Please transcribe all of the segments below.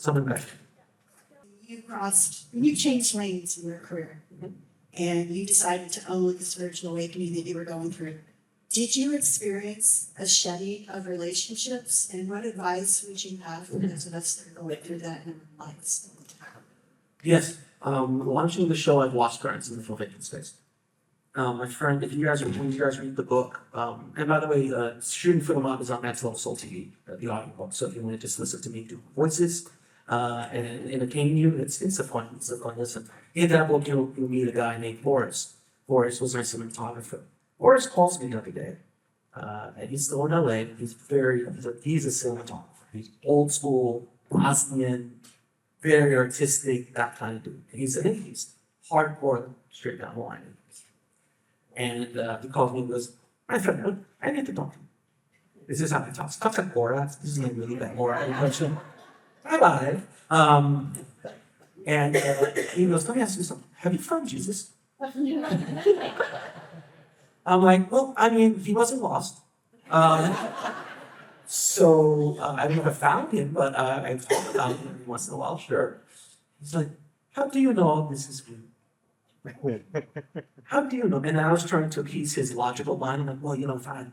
Someone back. You changed lanes in your career, and you decided to own the spiritual awakening that you were going through. Did you experience a shedding of relationships, and what advice would you have for those of us that are going through that in our lives? Yes. Launching the show, I've lost friends in the filmmaking space. My friend, when you guys read the book, and by the way, Shooting Film Up is on Next Level Soul TV, the audiobook. So if you want to just listen to me do voices and entertain you, it's a fun listen. In that book, you'll meet a guy named Forrest. Forrest was my cinematographer. Forrest calls me every day, and he's still in LA. He's a cinematographer. He's old school, Bosnian, very artistic, that kind of dude. He's hardcore, straight down the line. And he calls me and goes, my friend, I need to talk to you. This is how he talks. Talks like Borat. This is not really that Borat. Bye-bye. And he goes, let me ask you something. Have you found Jesus? I'm like, well, I mean, he wasn't lost. So I've never found him, but I've talked about him every once in a while, sure. He's like, how do you know this is real? How do you know? And I was trying to appease his logical mind. I'm like, well, if I had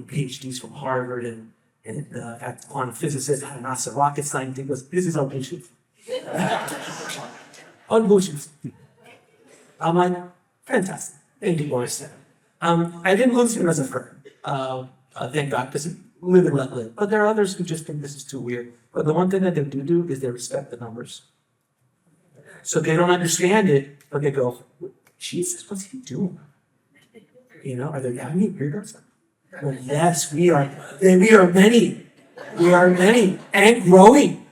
PhDs from Harvard and had quantum physicists, had a NASA rocket scientist, he goes, this is all bullshit. All bullshit. I'm like, fantastic. Thank you, Boris. I didn't lose him as a friend. Thank God, because live and let live. But there are others who just think this is too weird. But the one thing that they do is they respect the numbers. So they don't understand it, but they go, Jesus, what's he doing? Are there that many weirdos? Well, yes, we are. We are many. We are many and growing.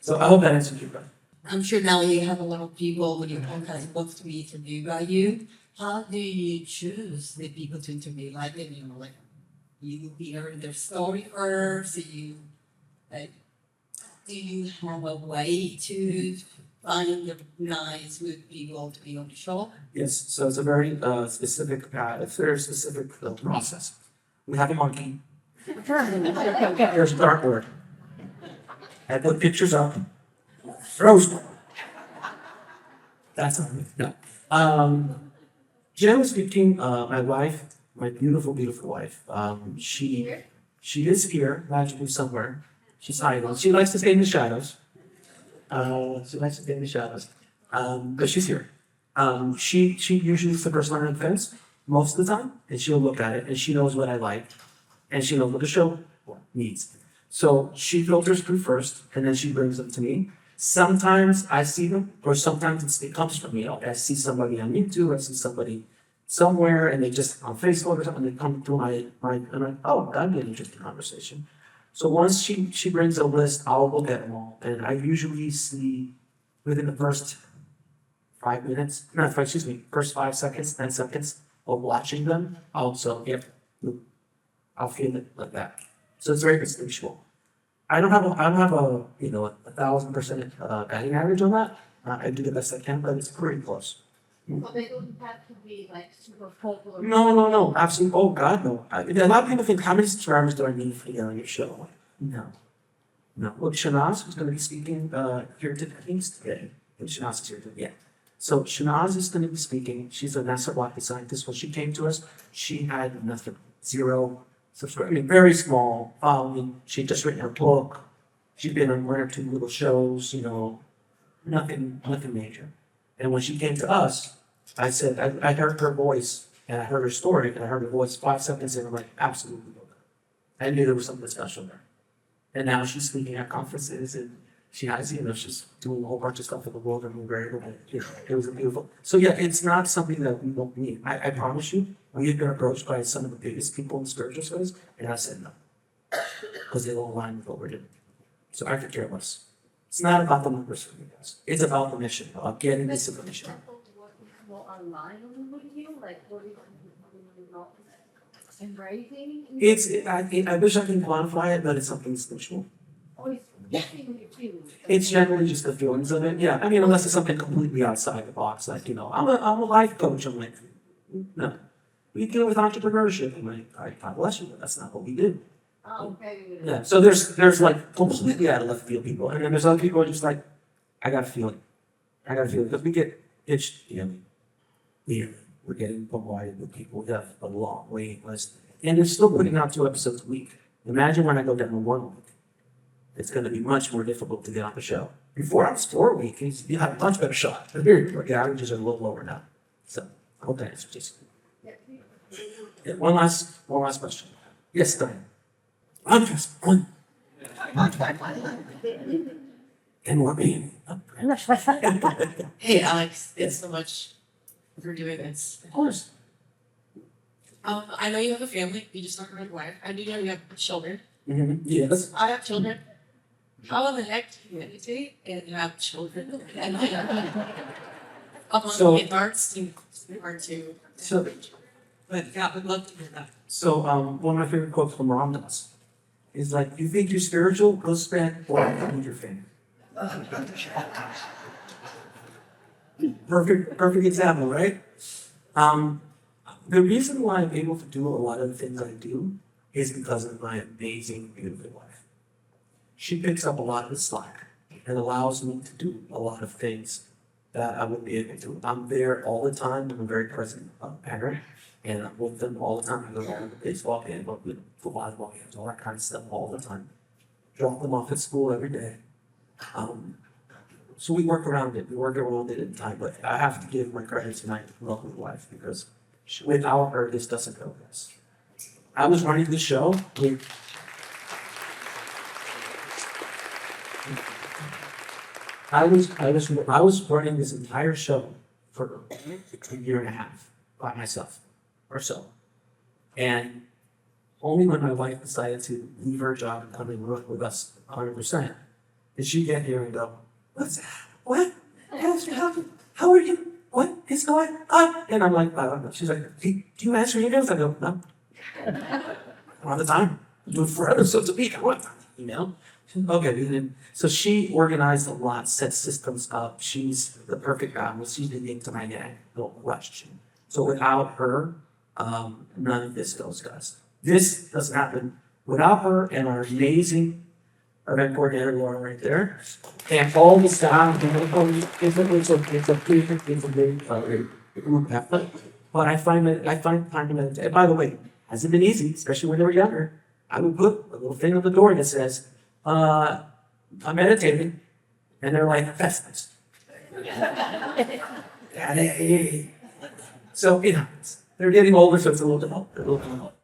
So I hope that answers your question. I'm sure now you have a lot of people when you podcast books to be interviewed by you. How do you choose the people to interview? Like you hear their story first. Do you have a way to find the nice, good people to be on the show? Yes, so it's a very specific process. We have a monkey. There's a dartboard. I put pictures up. Throws one. That's not me. No. Generally speaking, my wife, my beautiful, beautiful wife, she is here, magically somewhere. She's hiding. She likes to stay in the shadows. But she's here. She usually is the first line of defense most of the time, and she'll look at it, and she knows what I like, and she knows what the show needs. So she filters through first, and then she brings them to me. Sometimes I see them, or sometimes it comes from me. I see somebody on YouTube, I see somebody somewhere, and they just on Facebook or something, they come through my and I'm like, oh, that'd be an interesting conversation. So once she brings a list, I'll look at them all, and I usually see within the first 5 minutes, first 5 seconds, 10 seconds of watching them, I'll feel it like that. So it's very instinctual. I don't have a 1,000% batting average on that. I do the best I can, but it's pretty close. But they don't have to be like super popular. No, absolutely. Oh God, no. A lot of people think, how many subscribers do I need for you on your show? No. Look, Shanaz is going to be speaking here today. Shanaz is here today. Yeah. So Shanaz is going to be speaking. She's a NASA rocket scientist. When she came to us, she had nothing, 0 subscribers. I mean, very small following. She just written her book. She'd been on 1 or 2 little shows. Nothing major. And when she came to us, I said, I heard her voice, and I heard her story, and I heard her voice 5 seconds in, I'm like, absolutely. I knew there was something special there. And now she's speaking at conferences, and she has, she's doing a whole bunch of stuff in the world, and we're very able to, it was beautiful. So yeah, it's not something that we don't need. I promise you, we have been approached by some of the biggest people in spiritual space, and I said no. Because they don't align with what we're doing. So I could care less. It's not about the numbers for you guys. It's about the mission, about getting this information. Online on the video, like what is not embracing? I wish I could quantify it, but it's something spiritual. Or it's feeling. It's generally just the feelings of it. Yeah, I mean, unless it's something completely outside the box, like I'm a life coach. I'm like, no, we deal with entrepreneurship. I'm like, God bless you, but that's not what we do. Oh, okay. Yeah, so there's like completely out of left field people, and then there's other people who are just like, I gotta feel it. I gotta feel it. Because we get itched, we're getting bombarded with people. We have a long waiting list. And they're still putting out 2 episodes a week. Imagine when I go down to 1 week. It's gonna be much more difficult to get on the show. Before I was 4 weeks, you had a much better shot. But here, the averages are a little lower now. So I hope that answers this. Yeah, one last question. Yes, Diane. I'm just one. And we're being. Hey, Alex, thanks so much for doing this. Of course. I know you have a family. You just talked about your wife. I do know you have children. Yes. I have children. How the heck do you meditate and have children? And So- it seem hard to. So, But yeah, I'd love to hear that. so one of my favorite quotes from Ram Dass is like, you think you're spiritual? Go spend 4 hours with your family. Perfect example, right? The reason why I'm able to do a lot of the things I do is because of my amazing, beautiful wife. She picks up a lot of the slack and allows me to do a lot of things that I wouldn't be able to. I'm there all the time. I'm a very present parent, and I'm with them all the time. I go to the baseball game, go to volleyball games, all that kind of stuff all the time. Drop them off at school every day. So we work around it. We work around it in time, but I have to give my credit to my lovely wife because without her, this doesn't go this. I was running the show with. I was running this entire show for a year and a half by myself or so. And only when my wife decided to leave her job and come and work with us 100% did she get here and go, what? How are you? What is going on? And I'm like, I don't know. She's like, hey, do you answer emails? I go, no. All the time. I do it 4 episodes a week. I want email. Okay, and so she organized a lot, set systems up. She's the perfect balance. She's the yin to my yang, no question. So without her, none of this goes, guys. This doesn't happen without her and our amazing event coordinator, Laura, right there, and all the staff. It's a big group effort. But I find time to meditate. And by the way, hasn't been easy, especially when they were younger. I would put a little thing on the door that says, I'm meditating, and they're like, that's nice. So, they're getting older, so it's a little bit help.